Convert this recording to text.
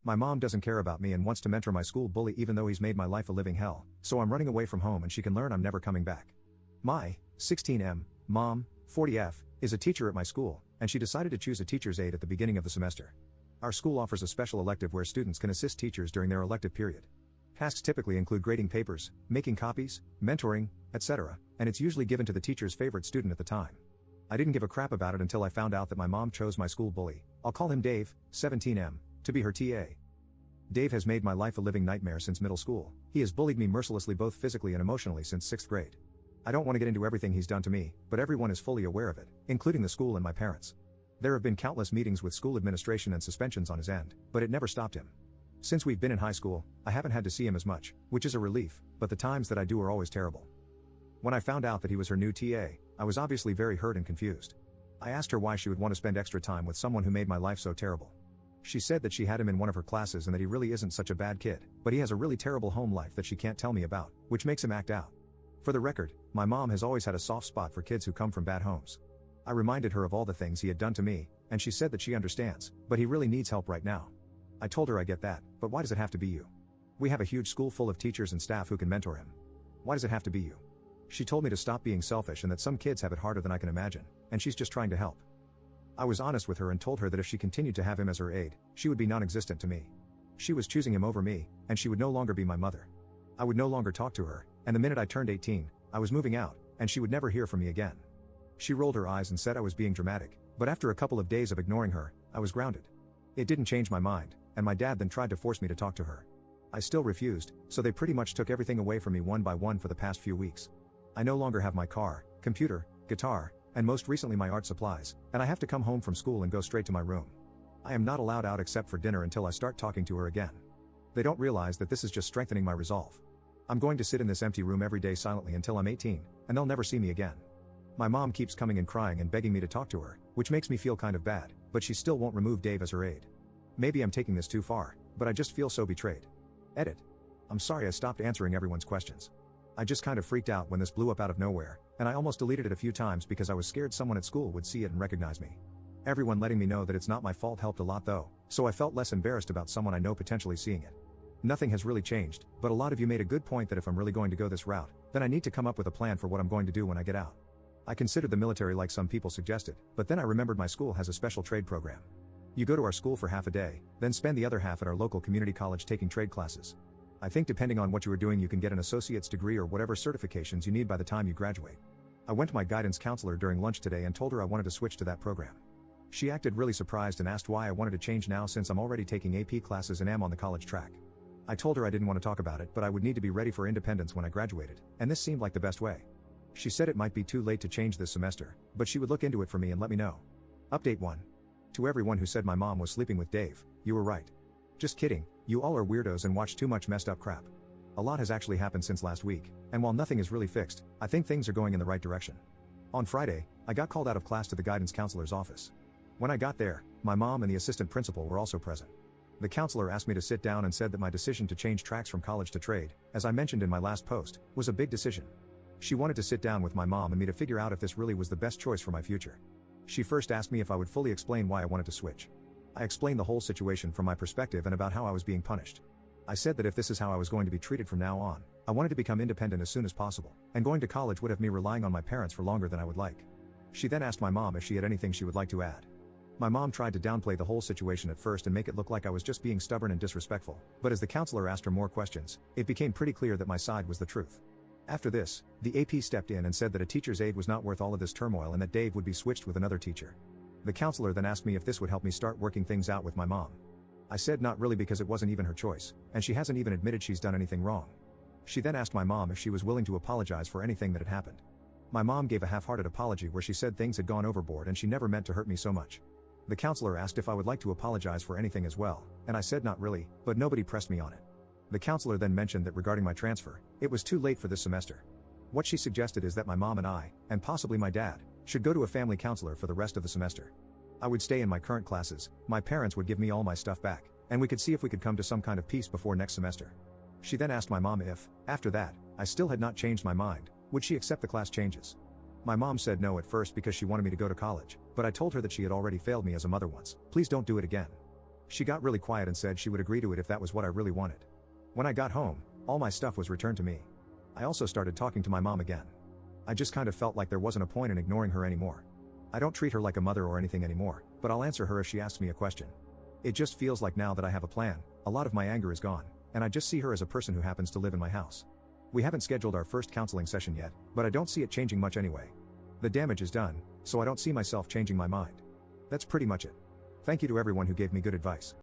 My mom doesn't care about me and wants to mentor my school bully even though he's made my life a living hell, so I'm running away from home and she can learn I'm never coming back. My 16M mom, 40F, is a teacher at my school, and she decided to choose a teacher's aide at the beginning of the semester. Our school offers a special elective where students can assist teachers during their elective period. Tasks typically include grading papers, making copies, mentoring, etc., and it's usually given to the teacher's favorite student at the time. I didn't give a crap about it until I found out that my mom chose my school bully, I'll call him Dave, 17M, to be her TA. Dave has made my life a living nightmare since middle school. He has bullied me mercilessly both physically and emotionally since 6th grade. I don't want to get into everything he's done to me, but everyone is fully aware of it, including the school and my parents. There have been countless meetings with school administration and suspensions on his end, but it never stopped him. Since we've been in high school, I haven't had to see him as much, which is a relief, but the times that I do are always terrible. When I found out that he was her new TA, I was obviously very hurt and confused. I asked her why she would want to spend extra time with someone who made my life so terrible. She said that she had him in one of her classes and that he really isn't such a bad kid, but he has a really terrible home life that she can't tell me about, which makes him act out. For the record, my mom has always had a soft spot for kids who come from bad homes. I reminded her of all the things he had done to me, and she said that she understands, but he really needs help right now. I told her I get that, but why does it have to be you? We have a huge school full of teachers and staff who can mentor him. Why does it have to be you? She told me to stop being selfish and that some kids have it harder than I can imagine, and she's just trying to help. I was honest with her and told her that if she continued to have him as her aide, she would be non-existent to me. She was choosing him over me, and she would no longer be my mother. I would no longer talk to her, and the minute I turned 18, I was moving out, and she would never hear from me again. She rolled her eyes and said I was being dramatic, but after a couple of days of ignoring her, I was grounded. It didn't change my mind, and my dad then tried to force me to talk to her. I still refused, so they pretty much took everything away from me one by one for the past few weeks. I no longer have my car, computer, guitar, and most recently my art supplies, and I have to come home from school and go straight to my room. I am not allowed out except for dinner until I start talking to her again. They don't realize that this is just strengthening my resolve. I'm going to sit in this empty room every day silently until I'm 18, and they'll never see me again. My mom keeps coming and crying and begging me to talk to her, which makes me feel kind of bad, but she still won't remove Dave as her aide. Maybe I'm taking this too far, but I just feel so betrayed. Edit. I'm sorry I stopped answering everyone's questions. I just kind of freaked out when this blew up out of nowhere, and I almost deleted it a few times because I was scared someone at school would see it and recognize me. Everyone letting me know that it's not my fault helped a lot though, so I felt less embarrassed about someone I know potentially seeing it. Nothing has really changed, but a lot of you made a good point that if I'm really going to go this route, then I need to come up with a plan for what I'm going to do when I get out. I considered the military like some people suggested, but then I remembered my school has a special trade program. You go to our school for half a day, then spend the other half at our local community college taking trade classes. I think depending on what you are doing you can get an associate's degree or whatever certifications you need by the time you graduate. I went to my guidance counselor during lunch today and told her I wanted to switch to that program. She acted really surprised and asked why I wanted to change now since I'm already taking AP classes and am on the college track. I told her I didn't want to talk about it but I would need to be ready for independence when I graduated, and this seemed like the best way. She said it might be too late to change this semester, but she would look into it for me and let me know. Update 1. To everyone who said my mom was sleeping with Dave, you were right. Just kidding, you all are weirdos and watch too much messed up crap. A lot has actually happened since last week, and while nothing is really fixed, I think things are going in the right direction. On Friday, I got called out of class to the guidance counselor's office. When I got there, my mom and the assistant principal were also present. The counselor asked me to sit down and said that my decision to change tracks from college to trade, as I mentioned in my last post, was a big decision. She wanted to sit down with my mom and me to figure out if this really was the best choice for my future. She first asked me if I would fully explain why I wanted to switch. I explained the whole situation from my perspective and about how I was being punished. I said that if this is how I was going to be treated from now on, I wanted to become independent as soon as possible, and going to college would have me relying on my parents for longer than I would like. She then asked my mom if she had anything she would like to add. My mom tried to downplay the whole situation at first and make it look like I was just being stubborn and disrespectful, but as the counselor asked her more questions, it became pretty clear that my side was the truth. After this, the AP stepped in and said that a teacher's aide was not worth all of this turmoil and that Dave would be switched with another teacher. The counselor then asked me if this would help me start working things out with my mom. I said not really because it wasn't even her choice, and she hasn't even admitted she's done anything wrong. She then asked my mom if she was willing to apologize for anything that had happened. My mom gave a half-hearted apology where she said things had gone overboard and she never meant to hurt me so much. The counselor asked if I would like to apologize for anything as well, and I said not really, but nobody pressed me on it. The counselor then mentioned that regarding my transfer, it was too late for this semester. What she suggested is that my mom and I, and possibly my dad, should go to a family counselor for the rest of the semester. I would stay in my current classes, my parents would give me all my stuff back, and we could see if we could come to some kind of peace before next semester. She then asked my mom if, after that, I still had not changed my mind, would she accept the class changes. My mom said no at first because she wanted me to go to college, but I told her that she had already failed me as a mother once. Please don't do it again. She got really quiet and said she would agree to it if that was what I really wanted. When I got home, all my stuff was returned to me. I also started talking to my mom again. I just kind of felt like there wasn't a point in ignoring her anymore. I don't treat her like a mother or anything anymore, but I'll answer her if she asks me a question. It just feels like now that I have a plan, a lot of my anger is gone, and I just see her as a person who happens to live in my house. We haven't scheduled our first counseling session yet, but I don't see it changing much anyway. The damage is done, so I don't see myself changing my mind. That's pretty much it. Thank you to everyone who gave me good advice.